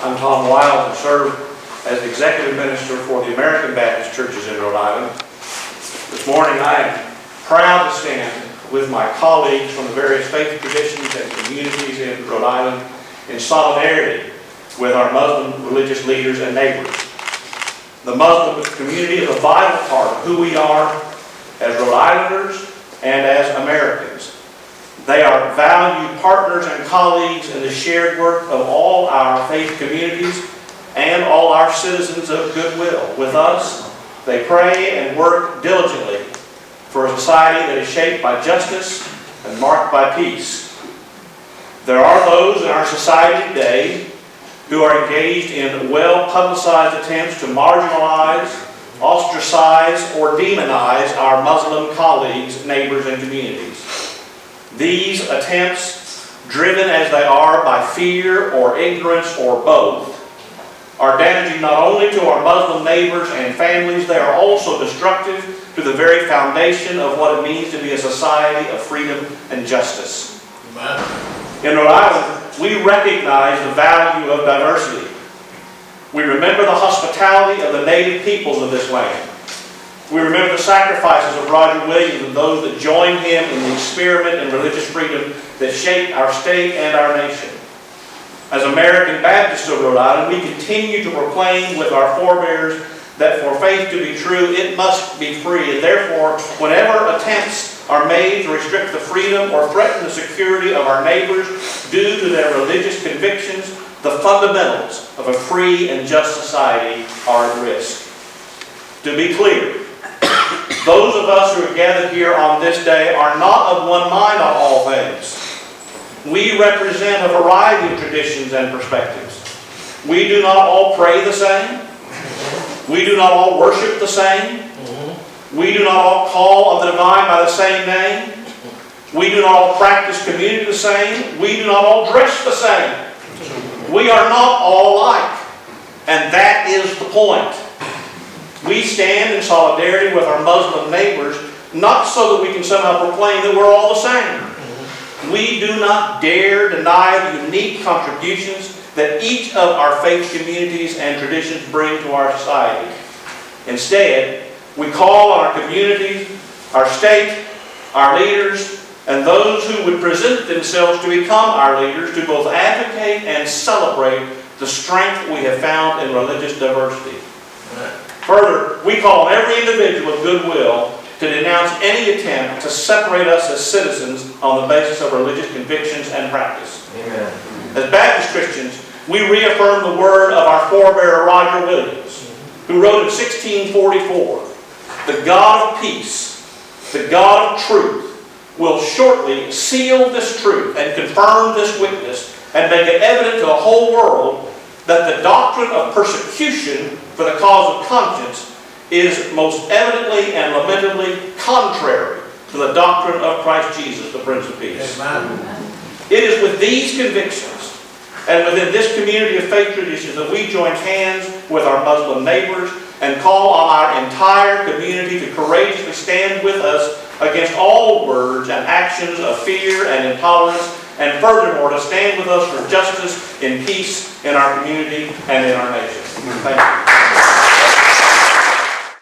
I'm Tom Wild and serve as Executive Minister for the American Baptist Churches in Rhode Island. This morning I am proud to stand with my colleagues from the various faith traditions and communities in Rhode Island in solidarity with our Muslim religious leaders and neighbors. The Muslim community is a vital part of who we are as Rhode Islanders and as Americans. They are valued partners and colleagues in the shared work of all our faith communities and all our citizens of goodwill. With us, they pray and work diligently for a society that is shaped by justice and marked by peace. There are those in our society today who are engaged in well-publicized attempts to marginalize, ostracize, or demonize our Muslim colleagues, neighbors, and communities. These attempts, driven as they are by fear or ignorance or both, are damaging not only to our Muslim neighbors and families, they are also destructive to the very foundation of what it means to be a society of freedom and justice. Amen. In Rhode Island, we recognize the value of diversity. We remember the hospitality of the native peoples of this land. We remember the sacrifices of Roger Williams and those that joined him in the experiment in religious freedom that shaped our state and our nation. As American Baptists of Rhode Island, we continue to proclaim with our forebears that for faith to be true, it must be free. And therefore, whenever attempts are made to restrict the freedom or threaten the security of our neighbors due to their religious convictions, the fundamentals of a free and just society are at risk. To be clear, those of us who are gathered here on this day are not of one mind on all things. We represent a variety of traditions and perspectives. We do not all pray the same. We do not all worship the same. We do not all call on the divine by the same name. We do not all practice community the same. We do not all dress the same. We are not all alike. And that is the point. We stand in solidarity with our Muslim neighbors, not so that we can somehow proclaim that we're all the same. We do not dare deny the unique contributions that each of our faith communities and traditions bring to our society. Instead, we call on our communities, our state, our leaders, and those who would present themselves to become our leaders to both advocate and celebrate the strength we have found in religious diversity. Further, we call on every individual of goodwill to denounce any attempt to separate us as citizens on the basis of religious convictions and practice. Amen. As Baptist Christians, we reaffirm the word of our forebearer Roger Williams, who wrote in 1644, "The God of peace, the God of truth, will shortly seal this truth and confirm this witness and make it evident to the whole world that the doctrine of persecution for the cause of conscience is most evidently and lamentably contrary to the doctrine of Christ Jesus, the Prince of Peace." Amen. It is with these convictions and within this community of faith traditions that we join hands with our Muslim neighbors and call on our entire community to courageously stand with us against all words and actions of fear and intolerance, and furthermore to stand with us for justice and peace in our community and in our nation. Thank you.